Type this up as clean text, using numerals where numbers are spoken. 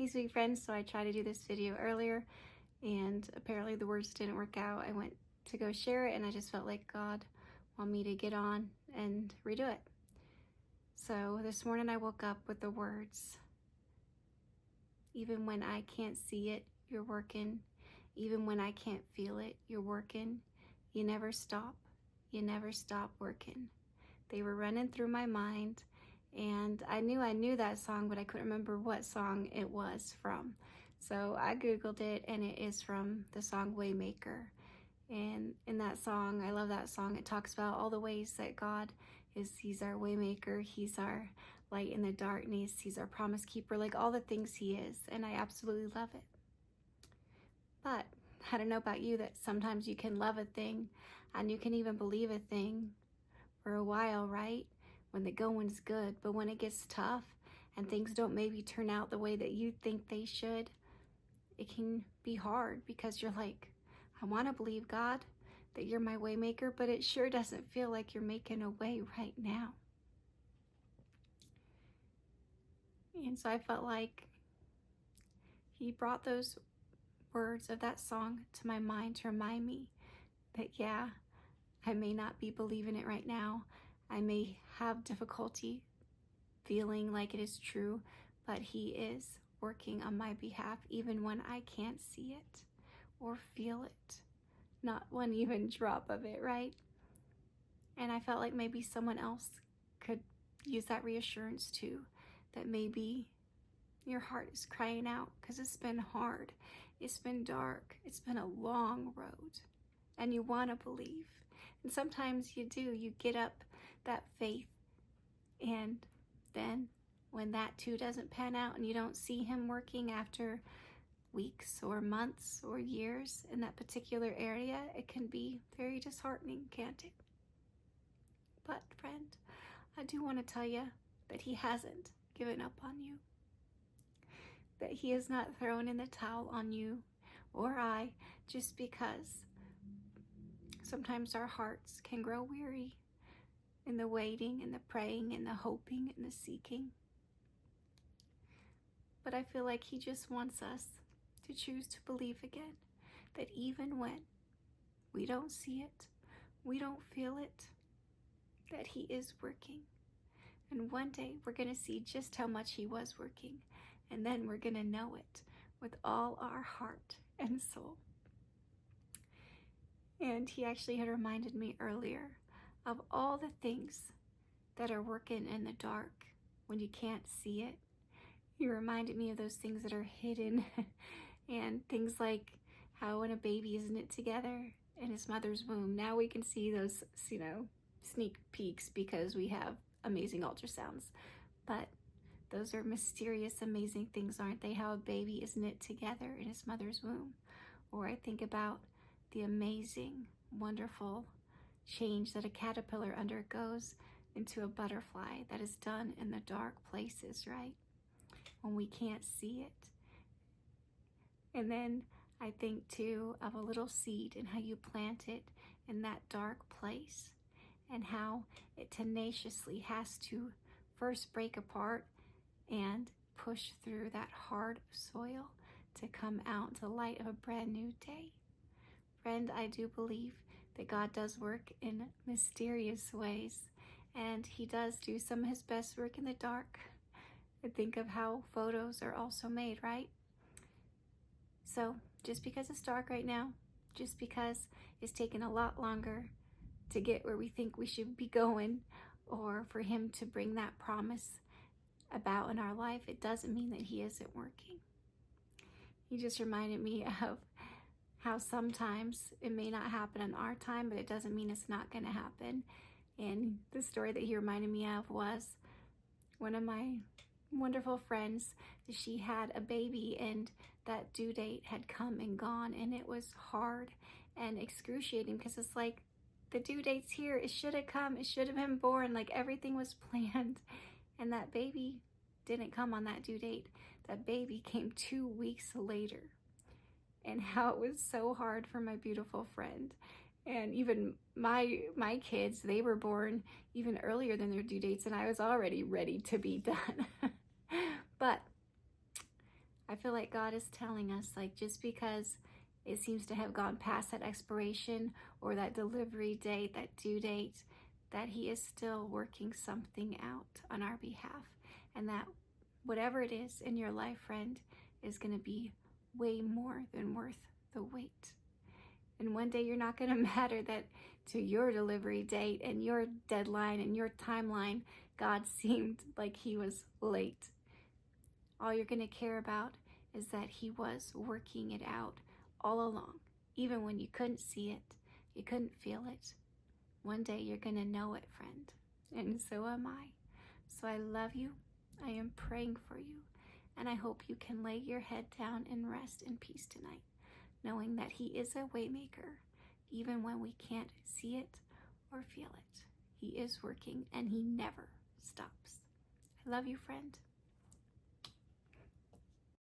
Hey sweet friends, so I tried to do this video earlier and apparently the words didn't work out. I went to go share it and I just felt like God wanted me to get on and redo it. So this morning I woke up with the words, even when I can't see it, you're working. Even when I can't feel it, you're working. You never stop. You never stop working. They were running through my mind. And I knew that song, but I couldn't remember what song it was from. So I Googled it, and it is from the song Waymaker. And in that song, I love that song. It talks about all the ways that God He's our Waymaker. He's our light in the darkness. He's our promise keeper, like all the things He is. And I absolutely love it. But I don't know about you, that sometimes you can love a thing and you can even believe a thing for a while, right? When the going's good, but when it gets tough and things don't maybe turn out the way that you think they should, it can be hard because you're like, I want to believe, God, that you're my way maker, but it sure doesn't feel like you're making a way right now. And so I felt like He brought those words of that song to my mind to remind me that, yeah, I may not be believing it right now. I may have difficulty feeling like it is true, but He is working on my behalf even when I can't see it or feel it. Not one even drop of it, right? And I felt like maybe someone else could use that reassurance too, that maybe your heart is crying out because it's been hard, it's been dark, it's been a long road, and you want to believe. And sometimes you do, you get up that faith, and then when that too doesn't pan out and you don't see Him working after weeks or months or years in that particular area, it can be very disheartening, can't it? But friend, I do want to tell you that He hasn't given up on you, that He has not thrown in the towel on you or I, just because sometimes our hearts can grow weary in the waiting and the praying and the hoping and the seeking. But I feel like He just wants us to choose to believe again, that even when we don't see it, we don't feel it, that He is working. And one day we're going to see just how much He was working, and then we're going to know it with all our heart and soul. And He actually had reminded me earlier of all the things that are working in the dark when you can't see it. He reminded me of those things that are hidden and things like how when a baby is knit together in his mother's womb, now we can see those, sneak peeks because we have amazing ultrasounds. But those are mysterious, amazing things, aren't they? How a baby is knit together in his mother's womb. Or I think about the amazing, wonderful change that a caterpillar undergoes into a butterfly that is done in the dark places, right? When we can't see it. And then I think too of a little seed and how you plant it in that dark place and how it tenaciously has to first break apart and push through that hard soil to come out into the light of a brand new day. Friend, I do believe that God does work in mysterious ways, and He does do some of His best work in the dark. I think of how photos are also made, right? So just because it's dark right now, just because it's taken a lot longer to get where we think we should be going, or for Him to bring that promise about in our life, it doesn't mean that He isn't working. He just reminded me of how sometimes it may not happen in our time, but it doesn't mean it's not going to happen. And the story that He reminded me of was one of my wonderful friends. She had a baby and that due date had come and gone, and it was hard and excruciating because it's like, the due date's here, it should have come, it should have been born, like everything was planned, and that baby didn't come on that due date. That baby came 2 weeks later, and how it was so hard for my beautiful friend. And even my kids, they were born even earlier than their due dates, and I was already ready to be done. But I feel like God is telling us, like, just because it seems to have gone past that expiration or that delivery date, that due date, that He is still working something out on our behalf. And that whatever it is in your life, friend, is going to be way more than worth the wait. And one day you're not going to matter that to your delivery date and your deadline and your timeline, God seemed like He was late. All you're going to care about is that He was working it out all along, even when you couldn't see it, you couldn't feel it. One day you're going to know it, friend, and so am I. So I love you. I am praying for you, and I hope you can lay your head down and rest in peace tonight, knowing that He is a waymaker, even when we can't see it or feel it. He is working, and He never stops. I love you, friend.